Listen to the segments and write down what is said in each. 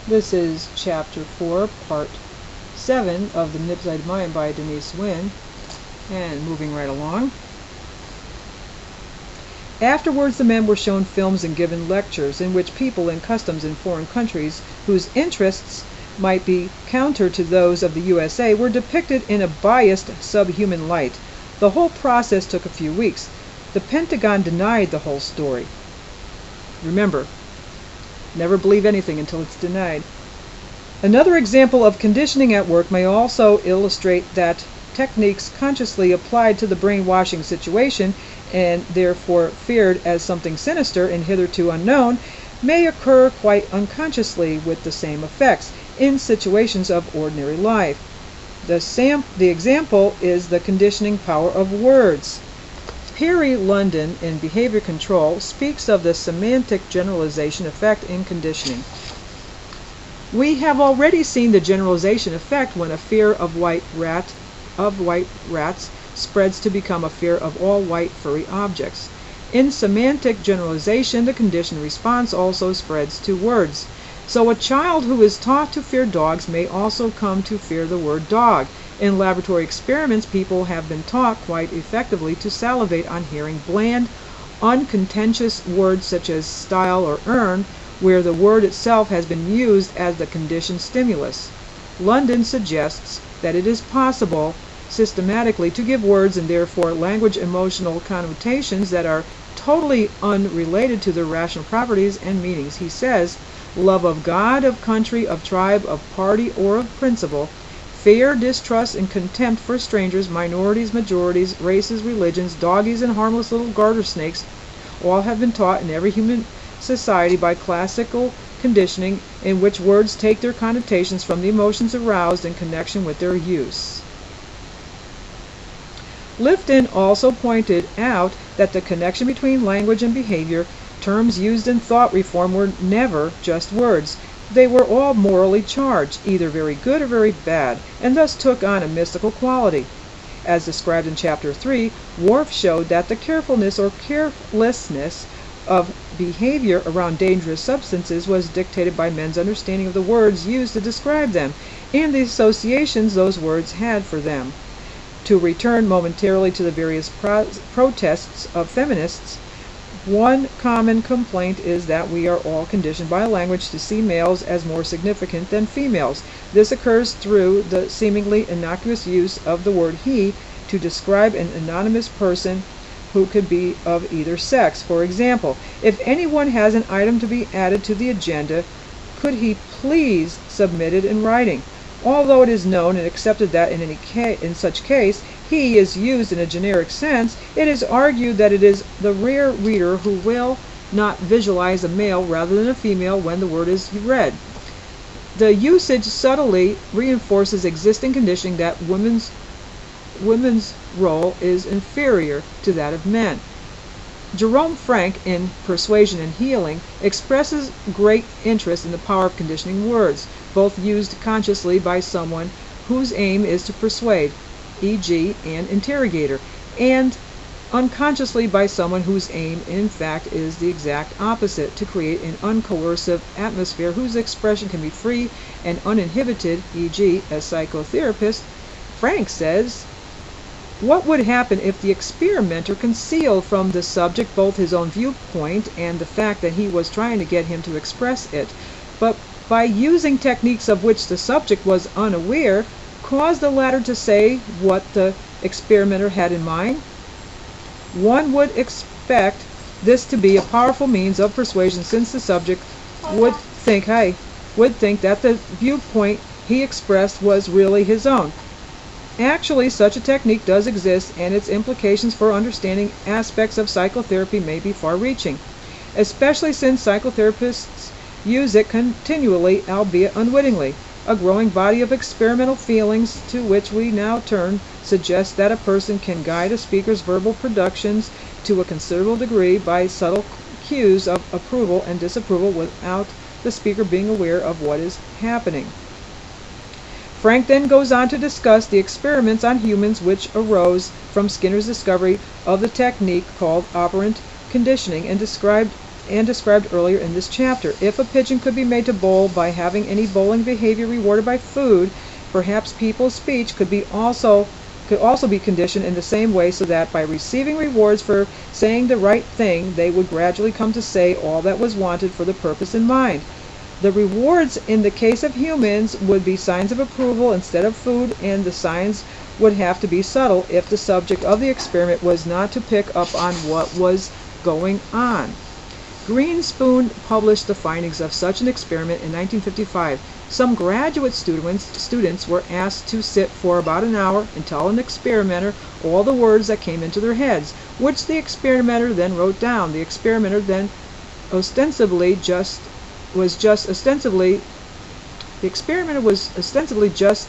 This is Chapter 4, Part 7 of The Manipulated Mind by Denise Wynn. And moving right along. Afterwards, the men were shown films and given lectures in which people and customs in foreign countries whose interests might be counter to those of the USA were depicted in a biased subhuman light. The whole process took a few weeks. The Pentagon denied the whole story. Remember, never believe anything until it's denied. Another example of conditioning at work may also illustrate that techniques consciously applied to the brainwashing situation and therefore feared as something sinister and hitherto unknown may occur quite unconsciously with the same effects in situations of ordinary life. The example is the conditioning power of words. Perry London in Behavior Control speaks of the semantic generalization effect in conditioning. We have already seen the generalization effect when a fear of white rats spreads to become a fear of all white furry objects. In semantic generalization, the conditioned response also spreads to words. So a child who is taught to fear dogs may also come to fear the word dog. In laboratory experiments, people have been taught quite effectively to salivate on hearing bland, uncontentious words such as style or earn, where the word itself has been used as the conditioned stimulus. London suggests that it is possible systematically to give words and therefore language emotional connotations that are totally unrelated to their rational properties and meanings. He says, love of God, of country, of tribe, of party, or of principle, fear, distrust, and contempt for strangers, minorities, majorities, races, religions, doggies, and harmless little garter snakes, all have been taught in every human society by classical conditioning in which words take their connotations from the emotions aroused in connection with their use. Lifton also pointed out that the connection between language and behavior, terms used in thought reform, were never just words. They were all morally charged, either very good or very bad, and thus took on a mystical quality. As described in Chapter 3, Worf showed that the carefulness or carelessness of behavior around dangerous substances was dictated by men's understanding of the words used to describe them, and the associations those words had for them. To return momentarily to the various protests of feminists, one common complaint is that we are all conditioned by language to see males as more significant than females. This occurs through the seemingly innocuous use of the word he to describe an anonymous person who could be of either sex. For example, if anyone has an item to be added to the agenda, could he please submit it in writing? Although it is known and accepted that in such case he is used in a generic sense, it is argued that it is the rare reader who will not visualize a male rather than a female when the word is read. The usage subtly reinforces existing conditioning that women's role is inferior to that of men. Jerome Frank, in Persuasion and Healing, expresses great interest in the power of conditioning words, both used consciously by someone whose aim is to persuade, e.g., an interrogator, and unconsciously by someone whose aim, in fact, is the exact opposite, to create an uncoercive atmosphere whose expression can be free and uninhibited, e.g., as psychotherapist. Frank says, what would happen if the experimenter concealed from the subject both his own viewpoint and the fact that he was trying to get him to express it, but by using techniques of which the subject was unaware, caused the latter to say what the experimenter had in mind? One would expect this to be a powerful means of persuasion, since the subject would think that the viewpoint he expressed was really his own. Actually, such a technique does exist, and its implications for understanding aspects of psychotherapy may be far-reaching, especially since psychotherapists use it continually, albeit unwittingly. A growing body of experimental feelings to which we now turn suggests that a person can guide a speaker's verbal productions to a considerable degree by subtle cues of approval and disapproval without the speaker being aware of what is happening. Frank then goes on to discuss the experiments on humans which arose from Skinner's discovery of the technique called operant conditioning, and described and described earlier in this chapter. If a pigeon could be made to bowl by having any bowling behavior rewarded by food, perhaps people's speech could also be conditioned in the same way, so that by receiving rewards for saying the right thing, they would gradually come to say all that was wanted for the purpose in mind. The rewards in the case of humans would be signs of approval instead of food, and the signs would have to be subtle if the subject of the experiment was not to pick up on what was going on. Greenspoon published the findings of such an experiment in 1955. Some graduate students were asked to sit for about an hour and tell an experimenter all the words that came into their heads, which the experimenter then wrote down. The experimenter then was ostensibly just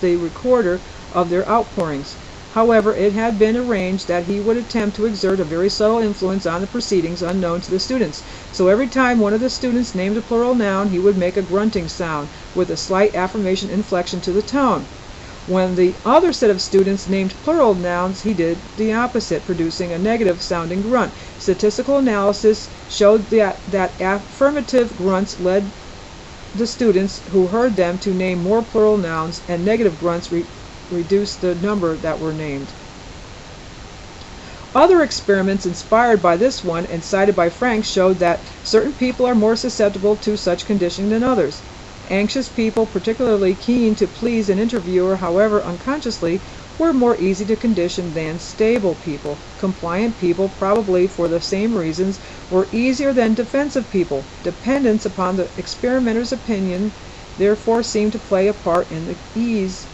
the recorder of their outpourings. However, it had been arranged that he would attempt to exert a very subtle influence on the proceedings unknown to the students. So every time one of the students named a plural noun, he would make a grunting sound with a slight affirmation inflection to the tone. When the other set of students named plural nouns, he did the opposite, producing a negative sounding grunt. Statistical analysis showed that affirmative grunts led the students who heard them to name more plural nouns, and negative grunts reduced the number that were named. Other experiments inspired by this one and cited by Frank showed that certain people are more susceptible to such conditioning than others. Anxious people, particularly keen to please an interviewer, however unconsciously, were more easy to condition than stable people. Compliant people, probably for the same reasons, were easier than defensive people. Dependence upon the experimenter's opinion therefore seemed to play a part in the ease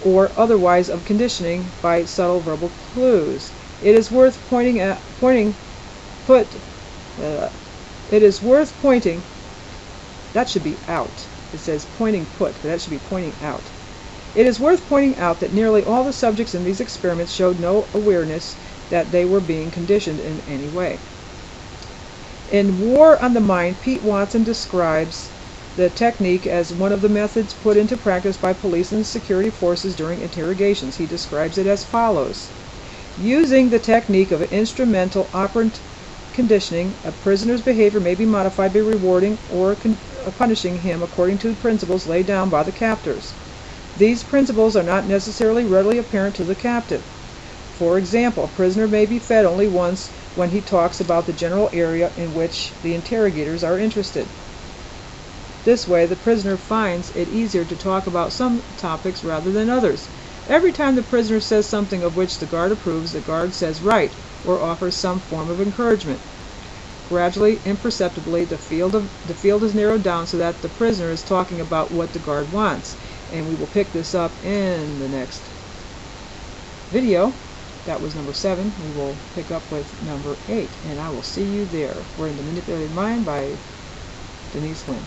or otherwise of conditioning by subtle verbal clues. It is worth pointing that should be out. It says pointing put, but that should be pointing out. It is worth pointing out that nearly all the subjects in these experiments showed no awareness that they were being conditioned in any way. In War on the Mind, Pete Watson describes the technique as one of the methods put into practice by police and security forces during interrogations. He describes it as follows. Using the technique of instrumental operant conditioning, a prisoner's behavior may be modified by rewarding or punishing him according to principles laid down by the captors. These principles are not necessarily readily apparent to the captive. For example, a prisoner may be fed only once when he talks about the general area in which the interrogators are interested. This way, the prisoner finds it easier to talk about some topics rather than others. Every time the prisoner says something of which the guard approves, the guard says right, or offers some form of encouragement. Gradually, imperceptibly, the field is narrowed down so that the prisoner is talking about what the guard wants. And we will pick this up in the next video. That was number 7. We will pick up with number 8, and I will see you there. We're in The Manipulated Mind by Denise Lynn.